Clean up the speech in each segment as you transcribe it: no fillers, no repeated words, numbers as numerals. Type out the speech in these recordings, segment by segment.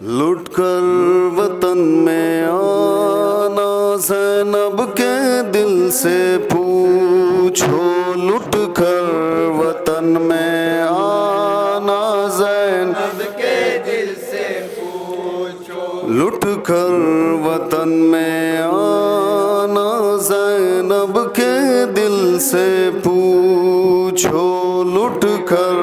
لٹ کر وطن میں آنا زینب کے دل سے پوچھو، لٹ کر وطن میں آنا زینب کے دل سے پوچھو، لٹ کر وطن میں آنا زینب کے دل سے پوچھو، لٹ کر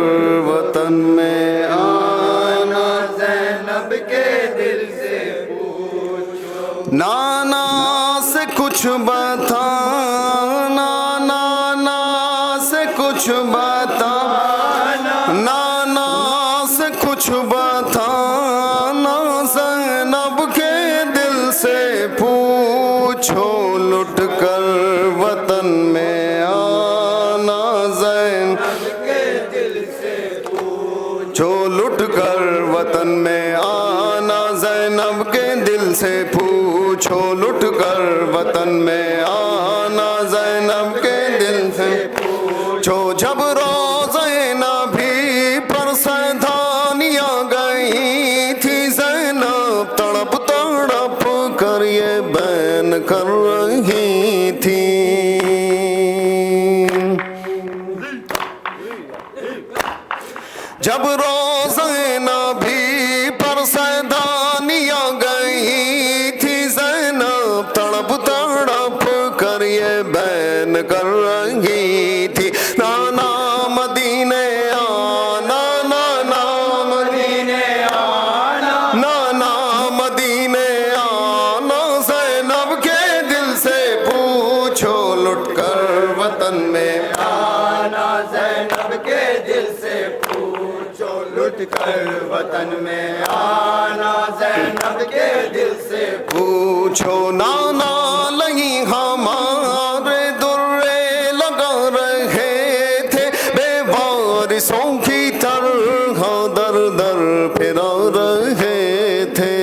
وطن میں آنا زینب کے دل سے پوچھو، نانا سے کچھ بتا، نانا سے کچھ بتا، نانا سے کچھ بتانا زینب کے دل سے پوچھو، لٹ کر وطن میں آنا زینب کے دل سے پوچھو، لٹ کر وطن میں آنا زینب کے دل سے پوچھو، لٹ کر وطن میں آنا زینب کے دل سے پوچھو، جب روزے نبی پر سیدانیاں گئی تھی زینب تڑپ تڑپ کر یہ بین کر رہی تھی، جب روزے نبی پر سیدانیاں گئی تھی زینب تڑپ تڑپ کر یہ بین کر رہی تھی، نانا مدینے آنا، نانا مدینے آنا، نانا مدینے آنا زینب کے دل سے پوچھو، لٹ کر وطن میں آنا زینب کے دل سے پوچھو، لٹ کر وطن میں آنا زینب کے دل سے پوچھو، نانا لگی ہمارے درے لگا رہے تھے بے وارثوں کی طرح در در پھرا رہے تھے،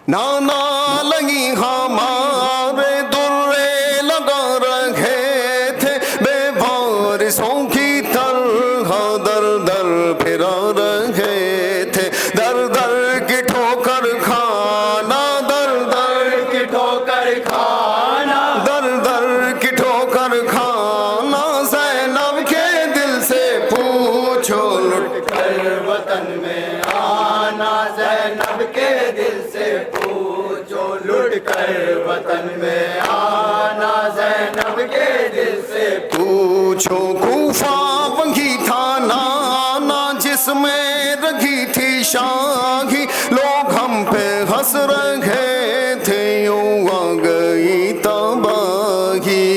نانا لگی ہمارے درے لگا رہے تھے بے وارثوں کی طرح در در پھرا رہے تھے، در در کی ٹھوکر کھانا، در در کی ٹھوکر کھانا، در در کی ٹھوکر کھانا زینب کے دل سے پوچھو، لٹ کر وطن میں آنا زینب کے دل سے پوچھو، لٹ کر وطن میں آنا زینب کے دل سے پوچھو، کوفہ وہی تھا نانا جس میں رکھی تھی شاہی، لوگ ہم پہ ہنس رہے تھے یوں آ گئی تباہی،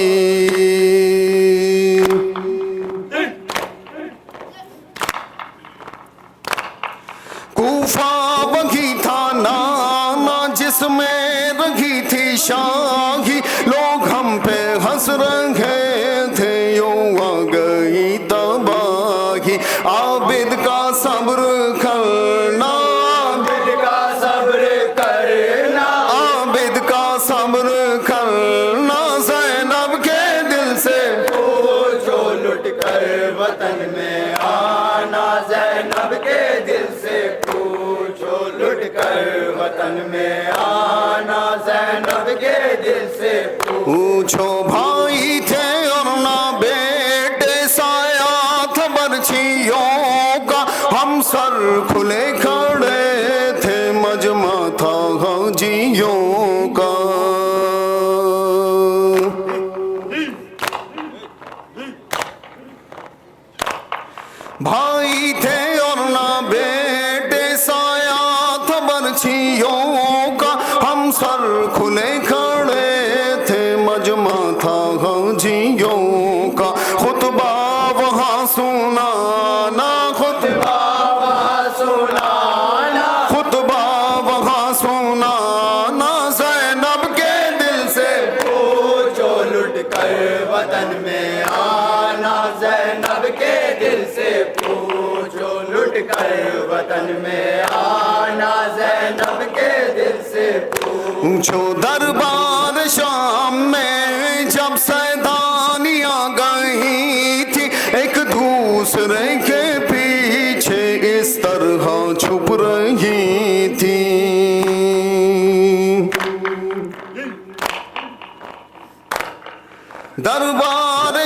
کوفہ وہی تھا نانا جس میں رکھی تھی شاہی، لوگ ہم پہ ہنس رہے تھے یوں آ گئی تباہی، عابد کا صبر کرنا، عابد کا صبر کرنا، عابد کا صبر کرنا زینب کے دل سے پوچھو، لٹ کر وطن میں آنا زینب کے دل سے پوچھو، لٹ کر وطن میں آنا زینب کے دل سے پوچھو، بھائی تھے اور نہ بیٹے سایہ تھا برچھیوں کا، ہم سر کھلے کھڑے تھے مجمع تھا حاجیوں کا، بھائی تھے اور نہ بیٹے سایہ تھا برچھیوں کا، ہم سر کھلے کھڑے تھے مجمع تھا حاجیوں کا، خطبہ وہاں سنانا، خطبہ وہاں سنانا، خطبہ وہاں سنانا زینب کے دل سے پوچھو، لٹ کر وطن میں آنا زینب کے دل سے پوچھو، لٹ کر وطن میں آنا زینب کے دل سے پوچھو، دربار شام میں جب سیدانیاں گئی تھی ایک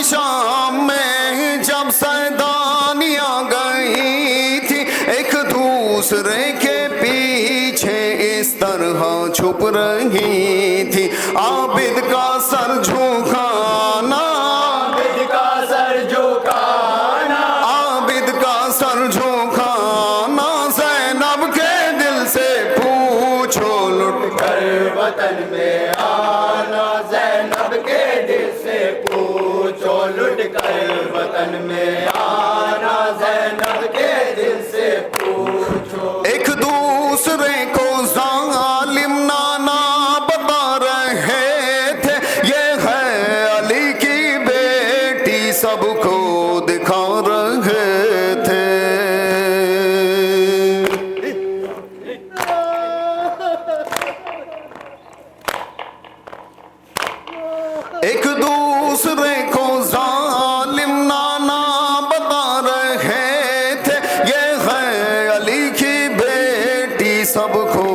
شام میں جب سیدانیاں گئی تھی ایک دوسرے کے پیچھے اس طرح چھپ رہی تھی عابد کا سر جھکانا عابد کا سر جھکانا عابد کا سر جھکانا زینب کے دل سے پوچھو لٹ کر وطن میں آنا زینب کے دل سے پوچھو لٹ کر وطن میں آنا زینب کے دل سے پوچھو ایک دوسرے کو ظالم نانا بتا رہے تھے یہ ہے علی کی بیٹی سب کو دکھا رہے تھے ایک دوسرے کو ظالم نانا بتا رہے تھے یہ ہے علی کی بیٹی سب کو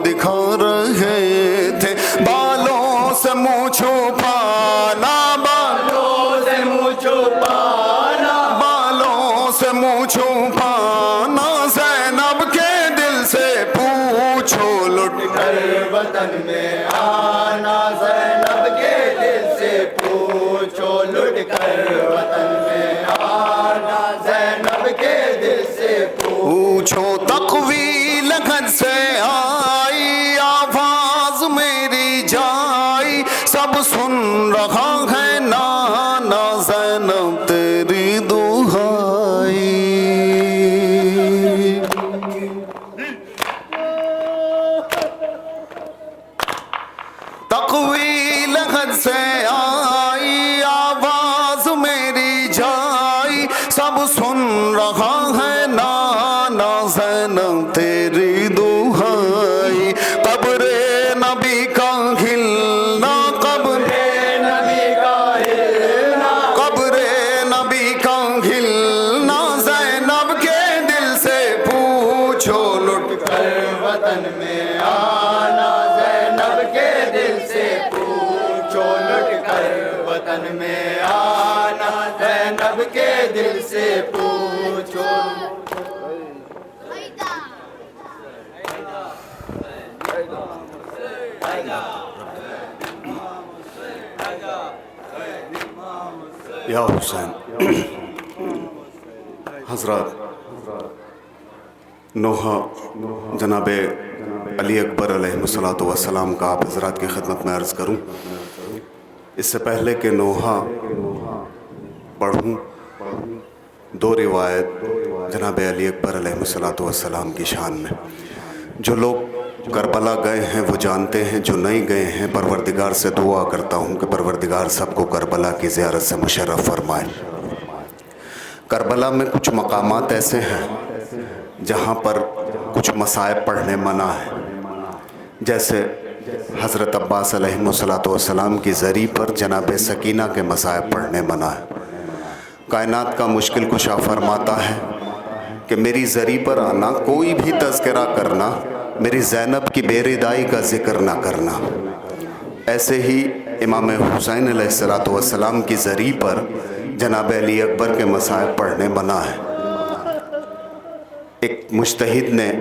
دکھا رہے تھے بالوں سے منہ چھپانا بالوں سے منہ چھپانا بالوں سے منہ چھپانا زینب کے دل سے پوچھو لٹ کر وطن میں آنا زینب کے دل سے پوچھو لٹ کر وطن میں آنا زینب کے دل سے پوچھو تقویل گھر سے آئی آواز میری جائی سب سن رہا ہے نانا زینب تیری دہائی تقویل حد سے آئی آواز میری جائی سب سن رہا ہے نانا زینب تیری دہائی قبر نبی کا ہلنا قبر نبی کا ہلنا قبر نبی کا ہلنا زینب کے دل سے پوچھو لٹ کر وطن میں آنا زینب کے دل سے پوچھو لٹ کر وطن میں آنا زینب کے دل سے پوچھو یا حسین حضرات نوحہ جناب علی اکبر علیہ الصلوۃ والسلام کا آپ حضرات کی خدمت میں عرض کروں اس سے پہلے کہ نوحہ پڑھوں دو روایت جناب علی اکبر علیہ الصلوۃ والسلام کی شان میں جو لوگ کربلا گئے ہیں وہ جانتے ہیں جو نہیں گئے ہیں پروردگار سے دعا کرتا ہوں کہ پروردگار سب کو کربلا کی زیارت سے مشرف فرمائے کربلا میں کچھ مقامات ایسے ہیں جہاں پر کچھ مصائب پڑھنے منع ہے جیسے حضرت عباس علیہ الصلوۃ والسلام کی زری پر جناب سکینہ کے مصائب پڑھنے منع ہے کائنات کا مشکل کشا فرماتا ہے کہ میری زری پر آنا کوئی بھی تذکرہ کرنا میری زینب کی بے ردائی کا ذکر نہ کرنا ایسے ہی امام حسین علیہ الصلوۃ والسلام کی زری پر جناب علی اکبر کے مصائب پڑھنے منع ہے ایک مجتہد نے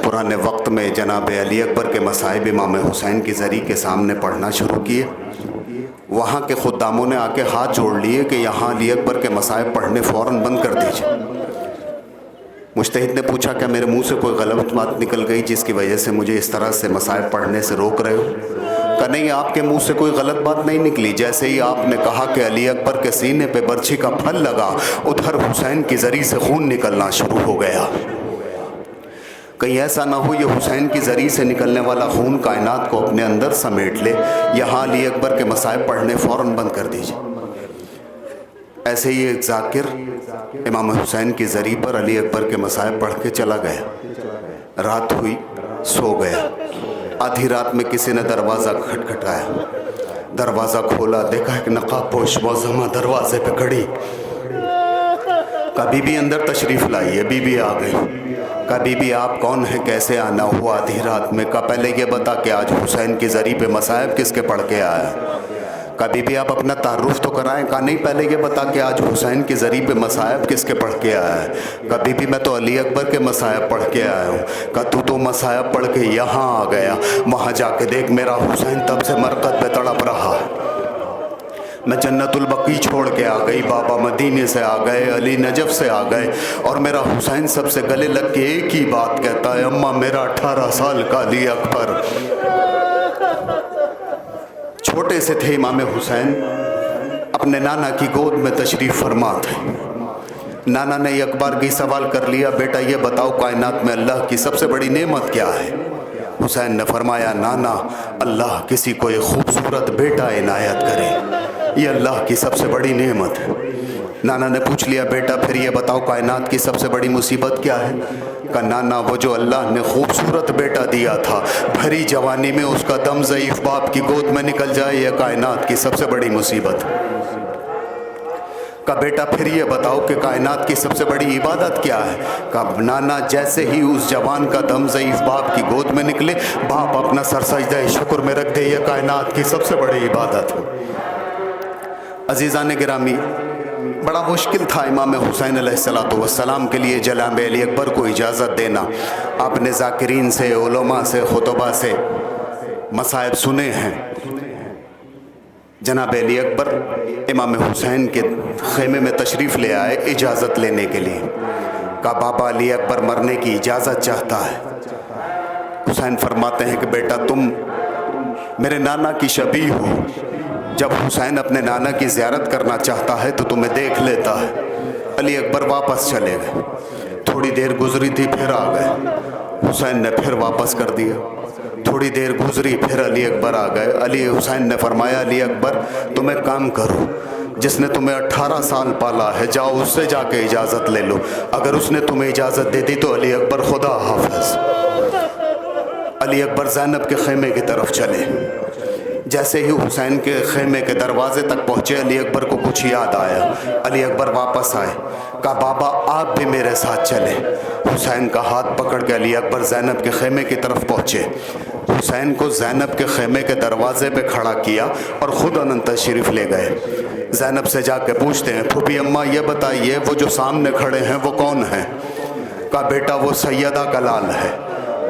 پرانے وقت میں جناب علی اکبر کے مصائب امام حسین کی زری کے سامنے پڑھنا شروع کیے وہاں کے خداموں نے آ کے ہاتھ جوڑ لیے کہ یہاں علی اکبر کے مصائب پڑھنے فوراً بند کر دیجیے مجتہد نے پوچھا کہ میرے منہ سے کوئی غلط بات نکل گئی جس کی وجہ سے مجھے اس طرح سے مصائب پڑھنے سے روک رہے ہو کہ نہیں آپ کے منہ سے کوئی غلط بات نہیں نکلی جیسے ہی آپ نے کہا کہ علی اکبر کے سینے پہ برچھی کا پھل لگا ادھر حسین کی زری سے خون نکلنا شروع ہو گیا کہیں ایسا نہ ہو یہ حسین کی زری سے نکلنے والا خون کائنات کو اپنے اندر سمیٹ لے یہاں علی اکبر کے مصائب پڑھنے فوراً بند کر دیجیے ایسے ہی ایک ذاکر امام حسین کی زری پر علی اکبر کے مصائب پڑھ کے چلا گیا رات ہوئی سو گیا آدھی رات میں کسی نے دروازہ کھٹکھٹایا دروازہ کھولا دیکھا ایک نقاب پوش معظمہ دروازے پہ کھڑی کبھی بھی اندر تشریف لائیے بی بی آ گئی کبھی بھی آپ کون ہیں کیسے آنا ہوا آدھی رات میں کا پہلے یہ بتا کہ آج حسین کی زری پہ مصائب کس کے پڑھ کے آیا کہا بی بی آپ اپنا تعارف تو کرائیں. کہا نہیں پہلے یہ بتا کہ آج حسین کی ذریعہ پہ مصائب کس کے پڑھ کے آیا ہے. کہا بی بی میں تو علی اکبر کے مصائب پڑھ کے آیا ہوں. کہا تو مصائب پڑھ کے یہاں آ گیا, وہاں جا کے دیکھ میرا حسین تب سے مرقد پہ تڑپ رہا ہے. میں جنت البقیع چھوڑ کے آ گئی, بابا مدینے سے آ گئے, علی نجف سے آ گئے, اور میرا حسین سب سے گلے لگ کے ایک ہی بات کہتا ہے, اماں میرا 18 سال کا علی اکبر. چھوٹے سے تھے امام حسین, اپنے نانا کی گود میں تشریف فرما تھے. نانا نے ایک بار بھی سوال کر لیا, بیٹا یہ بتاؤ کائنات میں اللہ کی سب سے بڑی نعمت کیا ہے؟ حسین نے فرمایا, نانا اللہ کسی کو ایک خوبصورت بیٹا عنایت کرے, یہ اللہ کی سب سے بڑی نعمت ہے. نانا نے پوچھ لیا, بیٹا پھر یہ بتاؤ کائنات کی سب سے بڑی مصیبت کیا ہے؟ کہا نانا وہ جو اللہ نے خوبصورت بیٹا دیا تھا, بھری جوانی میں اس کا دم ضعیف باپ کی گود میں نکل جائے, یہ کائنات کی سب سے بڑی مصیبت. کہا بیٹا پھر یہ بتاؤ کہ کائنات کی سب سے بڑی عبادت کیا ہے؟ کہا نانا جیسے ہی اس جوان کا دم ضعیف باپ کی گود میں نکلے, باپ اپنا سر سجدہ شکر میں رکھ دے, یہ کائنات کی سب سے بڑی عبادت. عزیزان گرامی, بڑا مشکل تھا امام حسین علیہ السلام کے لیے جناب علی اکبر کو اجازت دینا. آپ نے ذاکرین سے, علماء سے, خطبہ سے مصائب سنے ہیں. جناب علی اکبر امام حسین کے خیمے میں تشریف لے آئے اجازت لینے کے لیے. کہا بابا علی اکبر مرنے کی اجازت چاہتا ہے. حسین فرماتے ہیں کہ بیٹا تم میرے نانا کی شبیہ ہو, جب حسین اپنے نانا کی زیارت کرنا چاہتا ہے تو تمہیں دیکھ لیتا ہے. علی اکبر واپس چلے گئے. تھوڑی دیر گزری تھی پھر آ گئے. حسین نے پھر واپس کر دیا. تھوڑی دیر گزری پھر علی اکبر آ گئے. حسین نے فرمایا, علی اکبر تم ایک کام کرو, جس نے تمہیں 18 سال پالا ہے جاؤ اس سے جا کے اجازت لے لو. اگر اس نے تمہیں اجازت دے دی تو علی اکبر خدا حافظ. علی اکبر زینب کے خیمے کی طرف چلے. جیسے ہی حسین کے خیمے کے دروازے تک پہنچے, علی اکبر کو کچھ یاد آیا. علی اکبر واپس آئے. کہا بابا آپ بھی میرے ساتھ چلے. حسین کا ہاتھ پکڑ کے علی اکبر زینب کے خیمے کی طرف پہنچے. حسین کو زینب کے خیمے کے دروازے پہ کھڑا کیا اور خود اننت تشریف لے گئے. زینب سے جا کے پوچھتے ہیں, پھوپھی اماں یہ بتائیے وہ جو سامنے کھڑے ہیں وہ کون ہیں؟ کہا بیٹا وہ سیدہ کا لال ہے.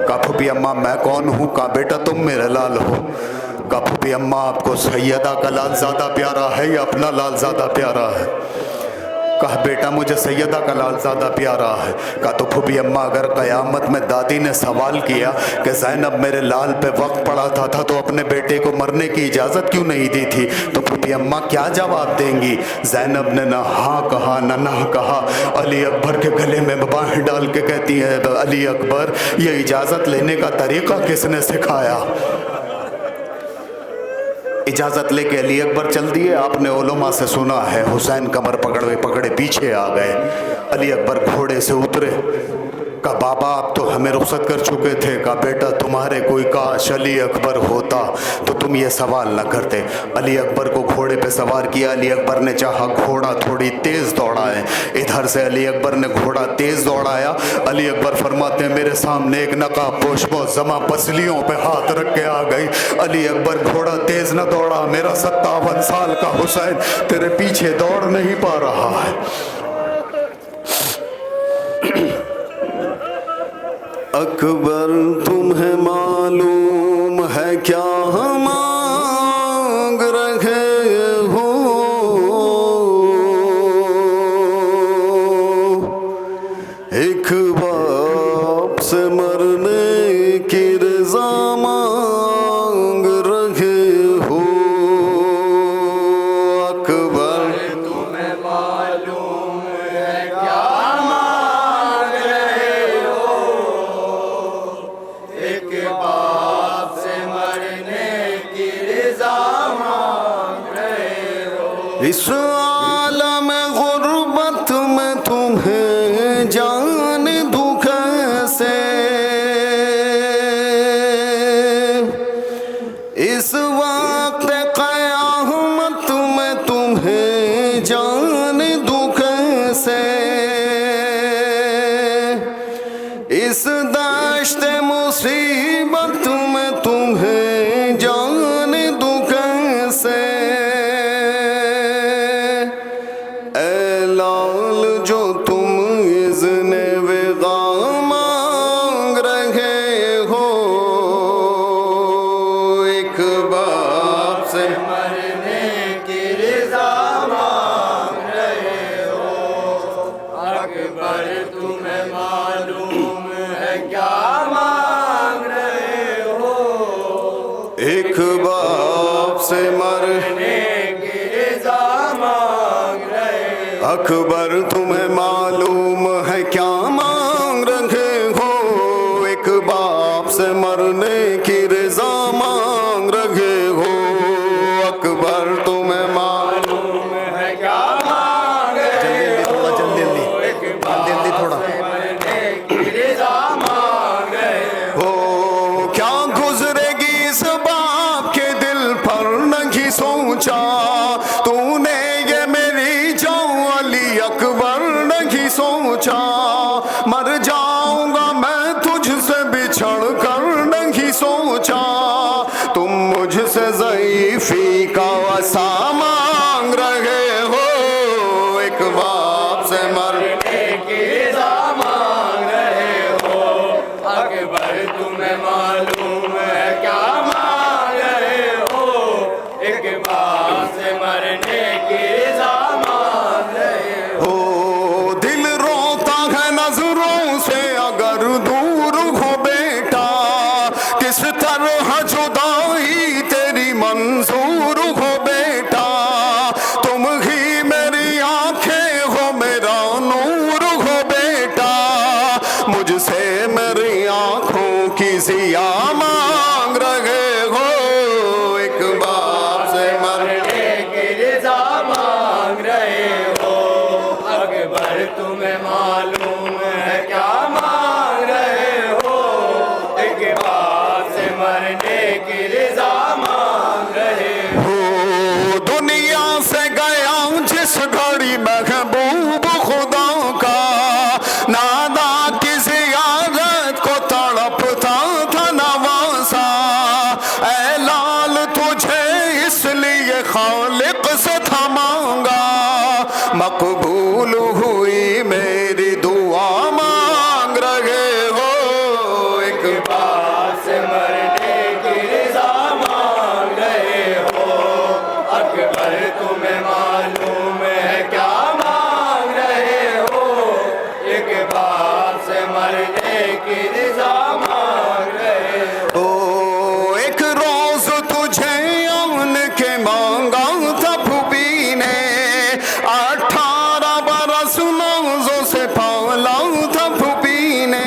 کہا پھوپھی اماں میں کون ہوں؟ کہا بیٹا تم میرے لال ہو. کہا پھوپھی اماں آپ کو سیدہ کا لال زیادہ پیارا ہے یا اپنا لال زیادہ پیارا ہے؟ کہا بیٹا مجھے سیدہ کا لال زیادہ پیارا ہے. کہا تو پھوپھی اماں اگر قیامت میں دادی نے سوال کیا کہ زینب میرے لال پہ وقت پڑا تھا تو اپنے بیٹے کو مرنے کی اجازت کیوں نہیں دی تھی, تو پھوپھی اماں کیا جواب دیں گی؟ زینب نے نہ ہاں کہا نہ کہا. علی اکبر کے گلے میں باہیں ڈال کے کہتی ہے, علی اکبر یہ اجازت لینے کا طریقہ کس نے سکھایا؟ اجازت لے کے علی اکبر چل دیے. آپ نے علماء سے سنا ہے حسین کمر پکڑے پیچھے آ گئے. علی اکبر گھوڑے سے اترے. کہا بابا آپ تو ہمیں رخصت کر چکے تھے. کہا بیٹا تمہارے کوئی کاش علی اکبر ہوتا تو تم یہ سوال نہ کرتے. علی اکبر کو گھوڑے پہ سوار کیا. علی اکبر نے چاہا گھوڑا تھوڑی تیز دوڑائے. ادھر سے علی اکبر نے گھوڑا تیز دوڑایا. علی اکبر فرماتے ہیں میرے سامنے ایک نقاب پوش زماں پسلیوں پہ ہاتھ رکھ کے آ گئی. علی اکبر گھوڑا تیز نہ دوڑا, میرا 57 سال کا حسین تیرے پیچھے دوڑ نہیں پا رہا ہے. اکبر تمہیں معلوم ہے کیا مانگ رہے ہو؟ ایک باپ سے مرنے کی رضا مانگ رہے ہو. اکبر تمہیں معلوم ہے کیا اس عالم غربت میں تمہیں جان دوں کیسے؟ اس وقت قیامت میں تمہیں جان دوں کیسے؟ اس دشت مصیبت میں تمہیں جان دوں کیسے؟ جو تم اذن وغا مانگ رہے ہو، ایک باپ سے مرنے کی رضا مانگ رہے ہو، اکبر تمہیں معلوم ہے کیا مانگ رہے ہو، ایک باپ سے مرنے کی رضا مانگ رہے ہو، اکبر تمہیں معلوم ہے کیا مانگ رہے ہو، ایک باپ سے مرنے کی رضا مانگ رہے ہو، اکبر تمہیں معلوم ہے کیا مانگ رہے ہو، ایک باپ سے مرنے کی رضا مانگ رہے ہو، کیا گزرے گی اس باپ کے دل پر نہیں سوچا، تو نے یہ میری جان علی اکبر نہیں سوچا، مر جاؤں گا میں تجھ سے بچھڑ کر نہیں سوچا، تم مجھ سے ضعیفی کا وسع مانگ رہے ہو، ایک باپ سے مرنے کی رضا مانگ رہے ہو، اکبر تمہیں معلوم ہے کیا مانگ رہے ہو، ایک باپ سے مرنے کی رضا مانگ رہے ہو، دل روتا ہے نظروں سے اگر دور ہو بیٹا، کس طرح جدائی تیری منظور ہو بیٹا، تم ہی میری آنکھیں ہو میرا نور ہو بیٹا، مجھ سے میری آنکھوں کی ضیا مانگ رہے ہو، ایک باپ سے مرنے کی رضا مانگ رہے ہو، اکبر تمہیں معلوم ہے کیا مانگ رہے ہو، ایک باپ سے مرنے کی رضا مانگ رہے ہو، دنیا سے گیا جس گھڑی محبوب خدا کا، نادا کی زیارت کو تڑپتا تھا نواسا، اے لال تجھے اس لیے خالق سے تھا مانگا، مقبول ہوئی میری دعا مانگ رہے ہو، ایک باپ سے مرنے کی رضا مانگ رہے ہو، اکبر تمہیں معلوم ہے کیا مانگ رہے ہو، ایک باپ سے مرنے کی رضا مانگ رہے ہو، ایک روز تجھے آن کے مانگا تھا پھوپھی نے، 18 برس نازوں سے پالا تھا پھوپھی نے،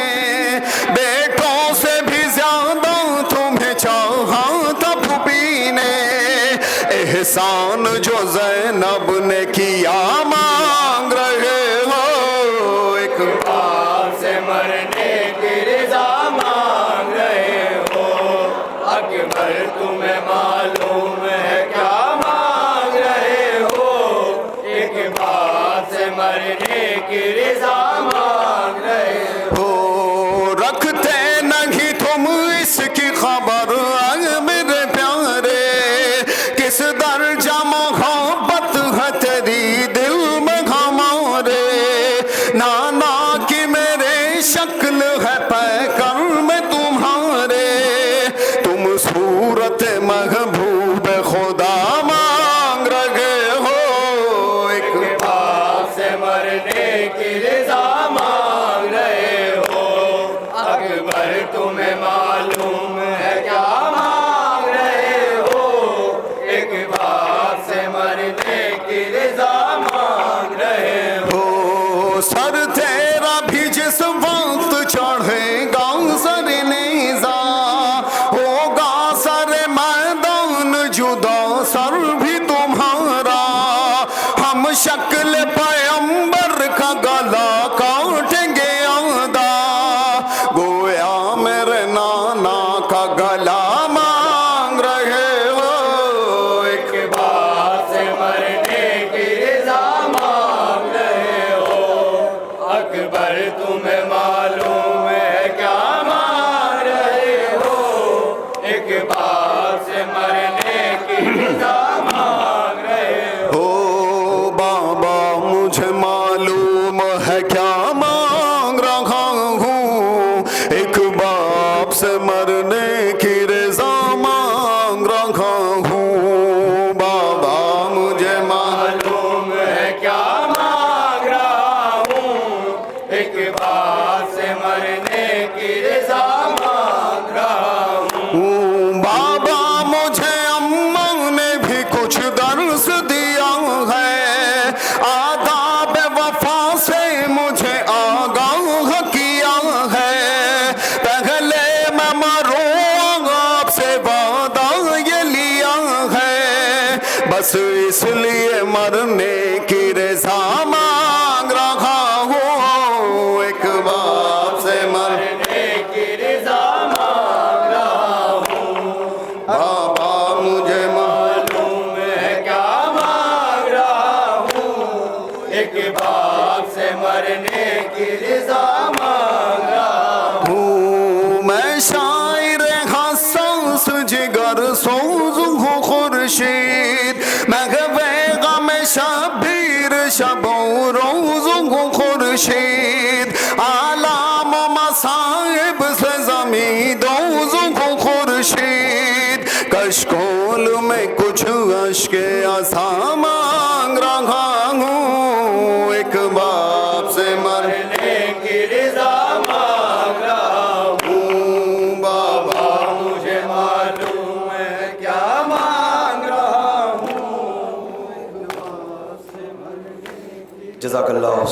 بیٹوں سے بھی زیادہ تمہیں چاہا تھا پھوپھی نے، احسان جو زینب نے کیا مانگ رہے ہو، ایک باپ سے مرنے کی رضا مانگ رہے ہو، اکبر تمہیں معلوم ہے کیا مانگ رہے ہو، ایک باپ سے مرنے کی رضا مانگ رہے ہو، رکھتے نہیں تم اس کی خبر اے میرے پیارے، کس درجہ محبت ہے تیری دل میں ہمارے، نانا کی میرے شکل ہے پیکر میں تمہارے، تم صورت محبوب خدا مانگ رہے ہو، ایک باپ سے مرنے کی رضا مانگ رہے ہو، اکبر تمہیں معلوم ہے کیا مانگ رہے ہو، ایک باپ سے مرنے کی رضا مانگ رہے ہو، سر تیرا بھی جس وقت چڑھے گا سر نیزا، ہوگا سر میدان جدا سر بھی تمہارا، ہم شکل پیمبر کا گلا کاٹیں گے آدھا، گویا میرے نانا کا گلا مانگ رہے ہو، ایک باپ سے مرنے کی رضا مانگ رہے ہو، اکبر تمہیں ایک باپ سے مرنے کی رضا مانگ رہا ہوں میں شاعر حساس جگر سوز ہوں خورشید میں غم شبیر شب و روز ہوں خورشید آلام و مصائب سے زمین دوز ہوں خورشید کشکول میں کچھ اشک عصا مانگ رہا ہوں ایک باپ سے مرنے کی رضا مانگ رہا ہوں بابا مجھے معلوم ہے کیا مانگ رہا ہوں جزاک اللہ